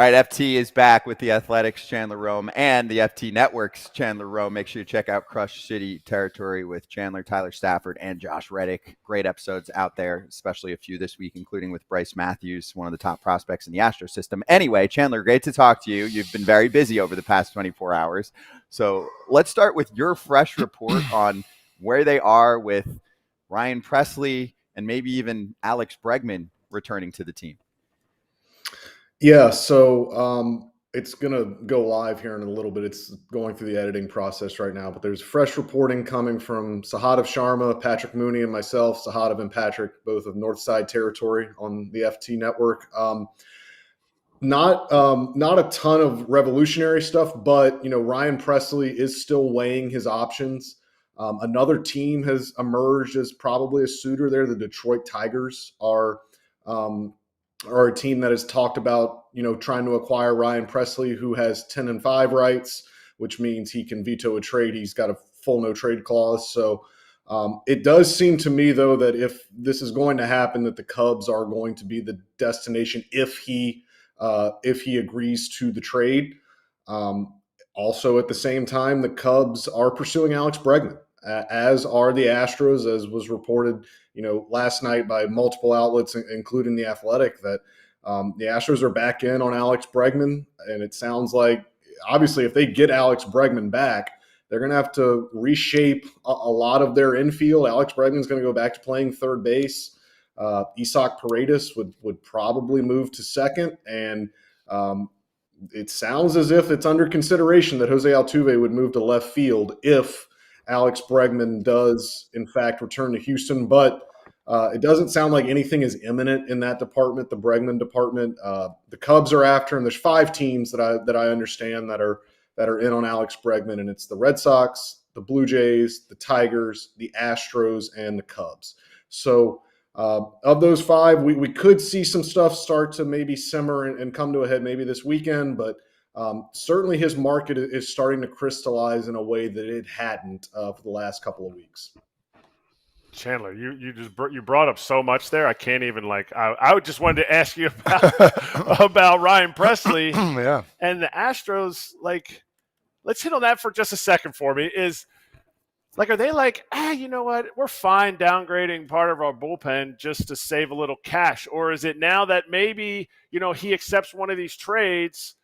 All right, FT is back with the Athletics' Chandler Rome and the FT Network's Chandler Rome. Make sure you check out Crush City Territory with Chandler, Tyler Stafford, and Josh Reddick. Great episodes out there, especially a few this week, including with Bryce Matthews, one of the top prospects in the Astros system. Anyway, Chandler, great to talk to you. You've been very busy over the past 24 hours. So let's start with your fresh report on where they are with Ryan Pressly and maybe even Alex Bregman returning to the team. Yeah, so it's going to go live here in a little bit. It's going through the editing process right now, but there's fresh reporting coming from Sahadev Sharma, Patrick Mooney, and myself, Sahadev and Patrick, both of Northside Territory on the FT Network. Not a ton of revolutionary stuff, but Ryan Pressly is still weighing his options. Another team has emerged as probably a suitor there. The Detroit Tigers are a team that has talked about, trying to acquire Ryan Pressly, who has 10-5 rights, which means he can veto a trade. He's got a full no trade clause. So it does seem to me, though, that if this is going to happen, that the Cubs are going to be the destination if he agrees to the trade. Also, at the same time, the Cubs are pursuing Alex Bregman, as are the Astros, as was reported last night by multiple outlets, including The Athletic, that the Astros are back in on Alex Bregman. And it sounds like, obviously, if they get Alex Bregman back, they're going to have to reshape a lot of their infield. Alex Bregman's going to go back to playing third base. Isaac Paredes would probably move to second. And it sounds as if it's under consideration that Jose Altuve would move to left field if Alex Bregman does, in fact, return to Houston. But it doesn't sound like anything is imminent in that department, the Bregman department. The Cubs are after him. There's 5 teams that I understand that are in on Alex Bregman, and it's the Red Sox, the Blue Jays, the Tigers, the Astros, and the Cubs. So of those 5, we could see some stuff start to maybe simmer and come to a head maybe this weekend, but certainly his market is starting to crystallize in a way that it hadn't for the last couple of weeks. Chandler, you brought up so much there. I can't even I just wanted to ask you about Ryan Pressly yeah. And the Astros. Let's hit on that for just a second for me. Are they you know what? We're fine downgrading part of our bullpen just to save a little cash. Or is it now that maybe, he accepts one of these trades,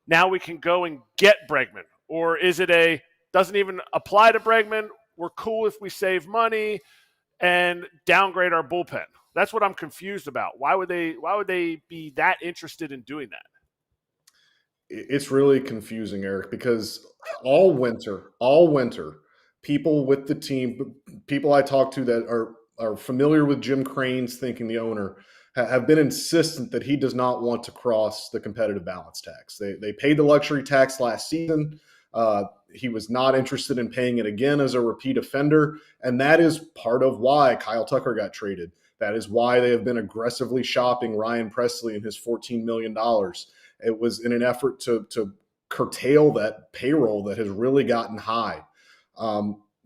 now we can go and get Bregman? Or is it doesn't even apply to Bregman, we're cool if we save money and downgrade our bullpen? That's what I'm confused about. Why would they be that interested in doing that? It's really confusing, Eric, because all winter, people with the team, people I talk to that are familiar with Jim Crane's thinking, the owner, have been insistent that he does not want to cross the competitive balance tax. They paid the luxury tax last season. He was not interested in paying it again as a repeat offender. And that is part of why Kyle Tucker got traded. That is why they have been aggressively shopping Ryan Pressly and his $14 million. It was in an effort to curtail that payroll that has really gotten high.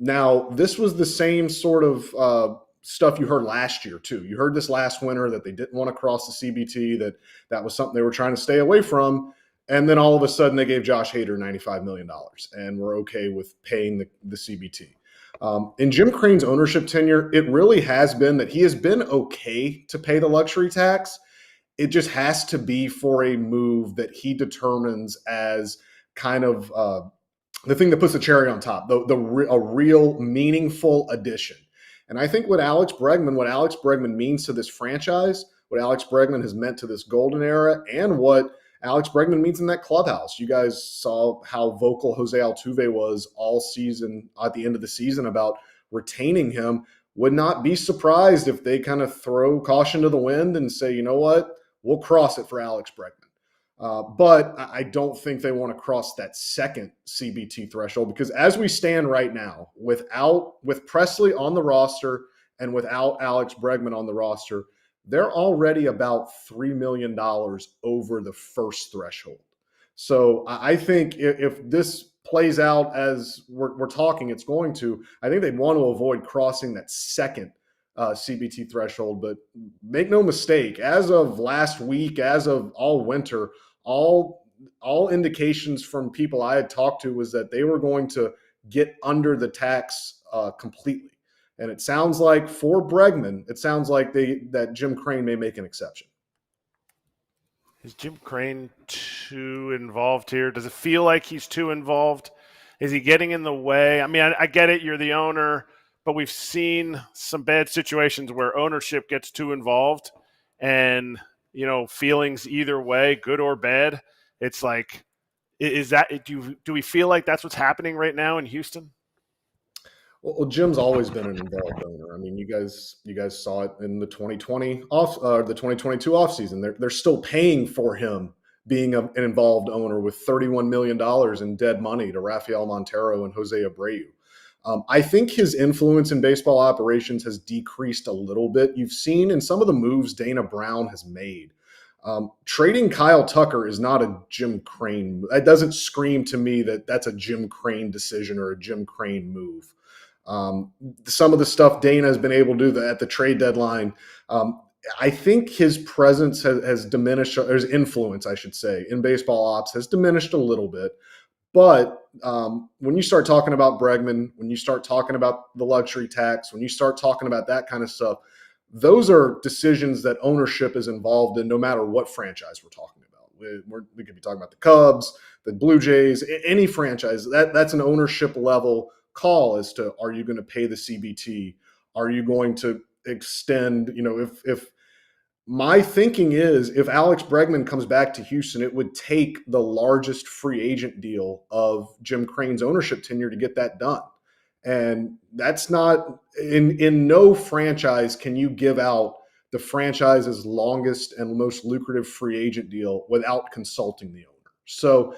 Now, this was the same sort of stuff you heard last year, too. You heard this last winter that they didn't want to cross the CBT, that was something they were trying to stay away from. And then all of a sudden they gave Josh Hader $95 million and were okay with paying the CBT. In Jim Crane's ownership tenure, it really has been that he has been okay to pay the luxury tax. It just has to be for a move that he determines as kind of the thing that puts the cherry on top, a real meaningful addition. And I think what Alex Bregman means to this franchise, what Alex Bregman has meant to this golden era, and what Alex Bregman means in that clubhouse. You guys saw how vocal Jose Altuve was all season, at the end of the season, about retaining him. Would not be surprised if they kind of throw caution to the wind and say, you know what, we'll cross it for Alex Bregman. But I don't think they want to cross that second CBT threshold, because as we stand right now, with Pressly on the roster and without Alex Bregman on the roster, they're already about $3 million over the first threshold. So I think if this plays out as we're talking it's going to, I think they want to avoid crossing that second CBT threshold. But make no mistake, as of last week, as of all winter, all indications from people I had talked to was that they were going to get under the tax completely. And it sounds like for Bregman, it sounds like that Jim Crane may make an exception. Is Jim Crane too involved here? Does it feel like he's too involved? Is he getting in the way? I mean, I get it. You're the owner, but we've seen some bad situations where ownership gets too involved and, feelings either way, good or bad. It's like, do we feel like that's what's happening right now in Houston? Well, Jim's always been an involved owner. I mean, you guys saw it in the 2022 offseason. They're still paying for him being an involved owner with $31 million in dead money to Rafael Montero and Jose Abreu. I think his influence in baseball operations has decreased a little bit. You've seen in some of the moves Dana Brown has made. Trading Kyle Tucker is not a Jim Crane. That doesn't scream to me that that's a Jim Crane decision or a Jim Crane move. Some of the stuff Dana has been able to do at the trade deadline, I think his presence has diminished, or his influence, I should say, in baseball ops has diminished a little bit. But when you start talking about Bregman, when you start talking about the luxury tax, when you start talking about that kind of stuff, those are decisions that ownership is involved in no matter what franchise we're talking about. We could be talking about the Cubs, the Blue Jays, any franchise. That's an ownership level call as to, are you going to pay the CBT? Are you going to extend, if my thinking is if Alex Bregman comes back to Houston, it would take the largest free agent deal of Jim Crane's ownership tenure to get that done. And that's not in no franchise can you give out the franchise's longest and most lucrative free agent deal without consulting the owner. So,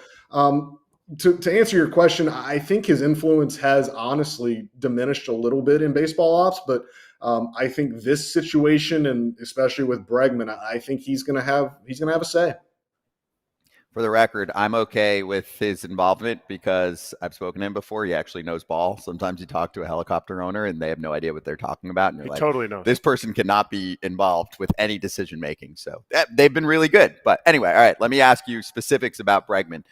to answer your question, I think his influence has honestly diminished a little bit in baseball ops, but I think this situation, and especially with Bregman, I think he's going to have a say. For the record, I'm okay with his involvement because I've spoken to him before. He actually knows ball. Sometimes you talk to a helicopter owner and they have no idea what they're talking about. And he totally knows. This person cannot be involved with any decision making. So they've been really good. But anyway, all right, let me ask you specifics about Bregman.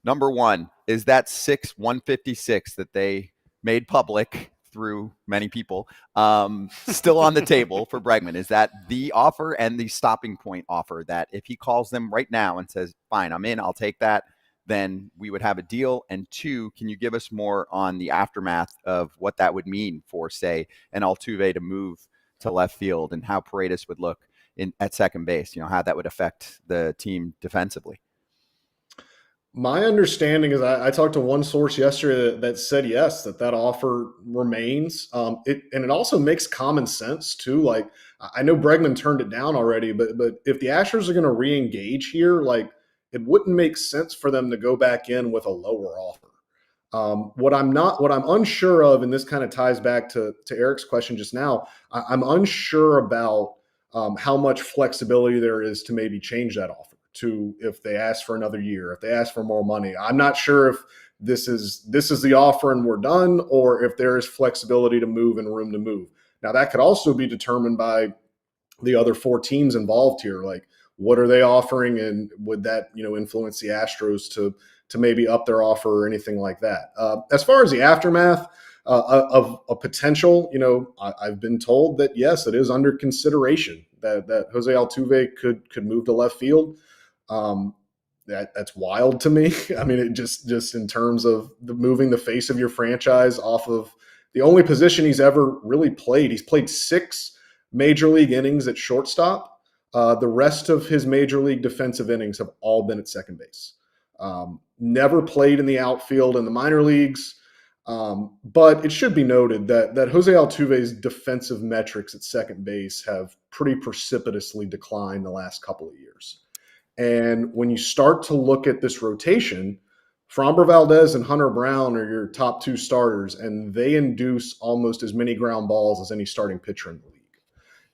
Number one, is that 156 that they made public through many people still on the table for Bregman? Is that the offer and the stopping point offer that if he calls them right now and says, fine, I'm in, I'll take that, then we would have a deal? And two, can you give us more on the aftermath of what that would mean for, say, an Altuve to move to left field and how Paredes would look at second base, how that would affect the team defensively? My understanding is I talked to one source yesterday that said yes, that offer remains. It also makes common sense too. Like, I know Bregman turned it down already, but if the Astros are going to re-engage here, like, it wouldn't make sense for them to go back in with a lower offer. What I'm unsure of, and this kind of ties back to Erik's question just now, I'm unsure about how much flexibility there is to maybe change that offer to if they ask for another year, if they ask for more money. I'm not sure if this is the offer and we're done, or if there is flexibility to move and room to move. Now, that could also be determined by the other four teams involved here. Like, what are they offering, and would that influence the Astros to maybe up their offer or anything like that? As far as the aftermath of a potential, I've been told that yes, it is under consideration that Jose Altuve could move to left field. That's wild to me. I mean, it just in terms of moving the face of your franchise off of the only position he's ever really played. He's played 6 major league innings at shortstop. The rest of his major league defensive innings have all been at second base. Never played in the outfield in the minor leagues. But it should be noted that Jose Altuve's defensive metrics at second base have pretty precipitously declined the last couple of years. And when you start to look at this rotation, Framber Valdez and Hunter Brown are your top 2 starters, and they induce almost as many ground balls as any starting pitcher in the league.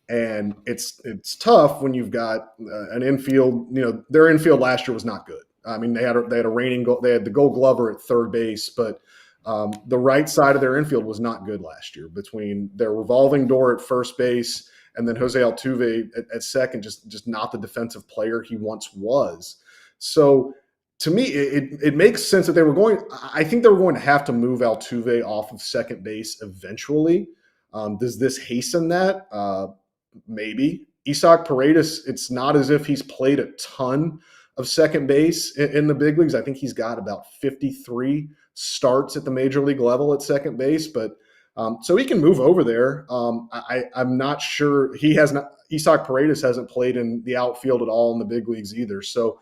And it's tough when you've got an infield. Their infield last year was not good. I mean, they had a reigning goal. They had the Gold Glover at third base, but the right side of their infield was not good last year. Between their revolving door at first base and then Jose Altuve at second, just not the defensive player he once was. So to me, it makes sense that I think they were going to have to move Altuve off of second base eventually. Does this hasten that? Maybe. Isaac Paredes, it's not as if he's played a ton of second base in the big leagues. I think he's got about 53 starts at the major league level at second base, but so he can move over there. I'm not sure Isaac Paredes hasn't played in the outfield at all in the big leagues either. So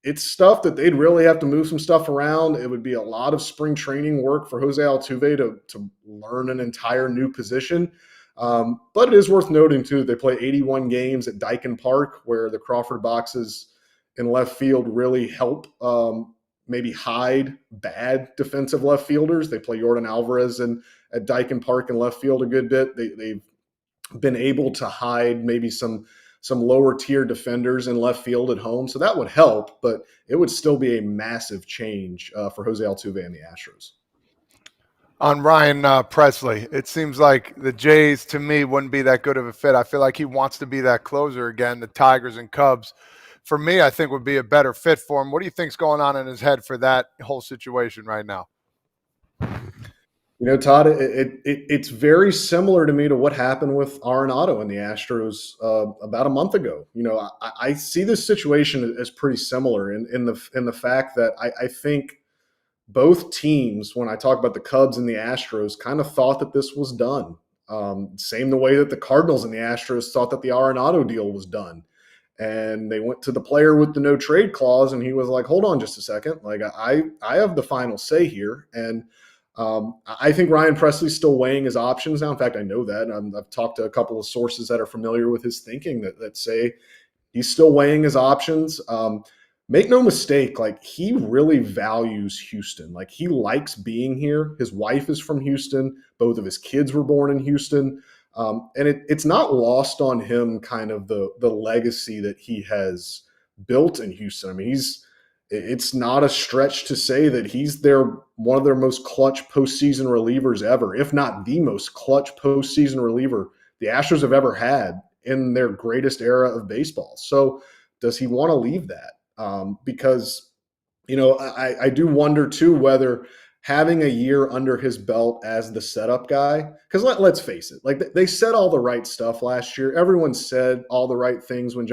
it's stuff that they'd really have to move some stuff around. It would be a lot of spring training work for Jose Altuve to learn an entire new position. But it is worth noting, too, they play 81 games at Daikin Park, where the Crawford boxes in left field really help maybe hide bad defensive left fielders. They play Yordan Alvarez at Daikin Park in left field a good bit. They've been able to hide maybe some lower tier defenders in left field at home. So that would help, but it would still be a massive change for Jose Altuve and the Astros. On Ryan Presley, it seems like the Jays, to me, wouldn't be that good of a fit. I feel like he wants to be that closer again. The Tigers and Cubs, for me, I think would be a better fit for him. What do you think's going on in his head for that whole situation right now? You know, Todd, it's very similar to me to what happened with Arenado and the Astros about a month ago. You know, I see this situation as pretty similar in the fact that I think both teams, when I talk about the Cubs and the Astros, kind of thought that this was done. Same the way that the Cardinals and the Astros thought that the Arenado deal was done. And they went to the player with the no trade clause, and he was like, hold on just a second. Like, I have the final say here. And I think Ryan Presley's still weighing his options now. In fact, I know that. I've talked to a couple of sources that are familiar with his thinking that say he's still weighing his options. Make no mistake, like, he really values Houston. Like, he likes being here. His wife is from Houston. Both of his kids were born in Houston. And it's not lost on him kind of the legacy that he has built in Houston. I mean, it's not a stretch to say that he's one of their most clutch postseason relievers ever, if not the most clutch postseason reliever the Astros have ever had in their greatest era of baseball. So does he want to leave that? Because, you know, I do wonder too whether having a year under his belt as the setup guy, because let's face it, like, they said all the right stuff last year. Everyone said all the right things when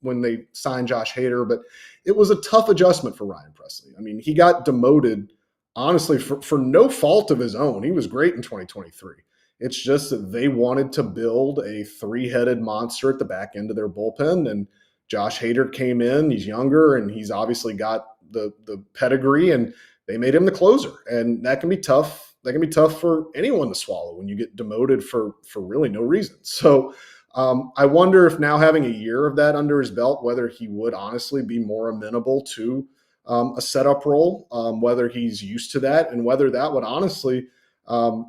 when they signed Josh Hader, but it was a tough adjustment for Ryan Presley. I mean, he got demoted, honestly, for no fault of his own. He was great in 2023. It's just that they wanted to build a three-headed monster at the back end of their bullpen, and Josh Hader came in. He's younger, and he's obviously got the pedigree, and they made him the closer. And that can be tough. That can be tough for anyone to swallow when you get demoted for really no reason. So I wonder if now, having a year of that under his belt, whether he would honestly be more amenable to a setup role, whether he's used to that, and whether that would honestly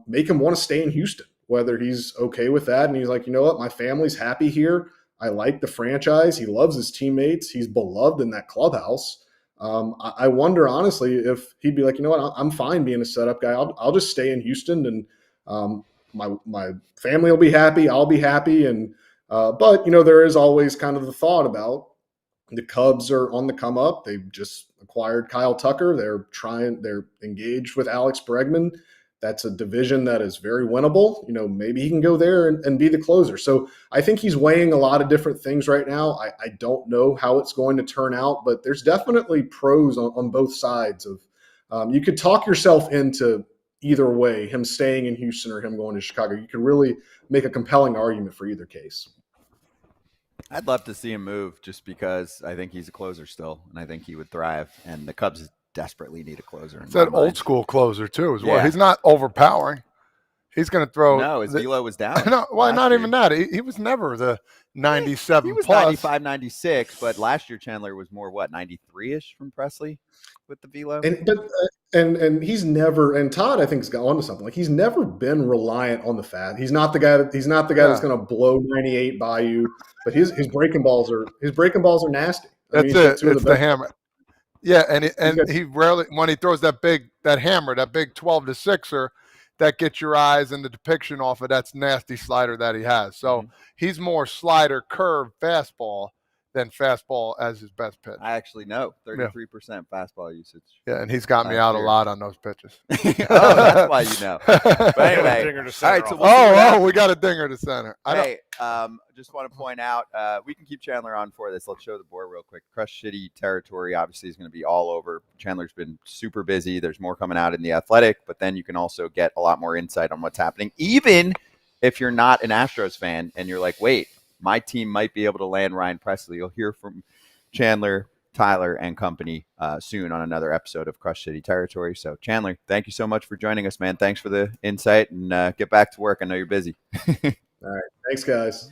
make him want to stay in Houston, whether he's okay with that. And he's like, you know what, my family's happy here. I like the franchise. He loves his teammates. He's beloved in that clubhouse. I wonder, honestly, if he'd be like, you know what, I'm fine being a setup guy. I'll just stay in Houston, and my family will be happy. I'll be happy. And but, you know, there is always kind of the thought about the Cubs are on the come up. They've just acquired Kyle Tucker. They're engaged with Alex Bregman. That's a division that is very winnable. You know, maybe he can go there and be the closer. So I think he's weighing a lot of different things right now. I don't know how it's going to turn out, but there's definitely pros on both sides of you could talk yourself into either way, him staying in Houston or him going to Chicago. You could really make a compelling argument for either case. I'd love to see him move just because I think he's a closer still, and I think he would thrive. And the Cubs desperately need a closer. It's that old school closer too, as well. Yeah. He's not overpowering. He's going to throw. No, his velo was down. No, well, not year. Even that. He was never the 97 he was plus. 95, 96, but last year Chandler was more 93-ish from Presley with the velo. And he's never. And Todd, I think, has got onto something. Like, he's never been reliant on the fat. He's not the guy that's going to blow 98 by you. But his breaking balls are nasty. That's it. It's the hammer. Yeah, and he rarely, when he throws that big 12-6er, that gets your eyes and the depiction off of that nasty slider that he has. So he's more slider, curve, fastball than fastball as his best pitch. I actually know 33% fastball usage. Yeah, and he's got me last out year. a lot on those pitches. Oh, that's why you know. But anyway, Dinger to all center right. So off. we'll see what happens. We got a dinger to center. Hey, just want to point out, we can keep Chandler on for this. Let's show the board real quick. Crush City territory obviously is going to be all over. Chandler's been super busy. There's more coming out in The Athletic, but then you can also get a lot more insight on what's happening. Even if you're not an Astros fan and you're like, wait, my team might be able to land Ryan Pressly. You'll hear from Chandler, Tyler, and company soon on another episode of Crush City Territory. So, Chandler, thank you so much for joining us, man. Thanks for the insight, and get back to work. I know you're busy. All right. Thanks, guys.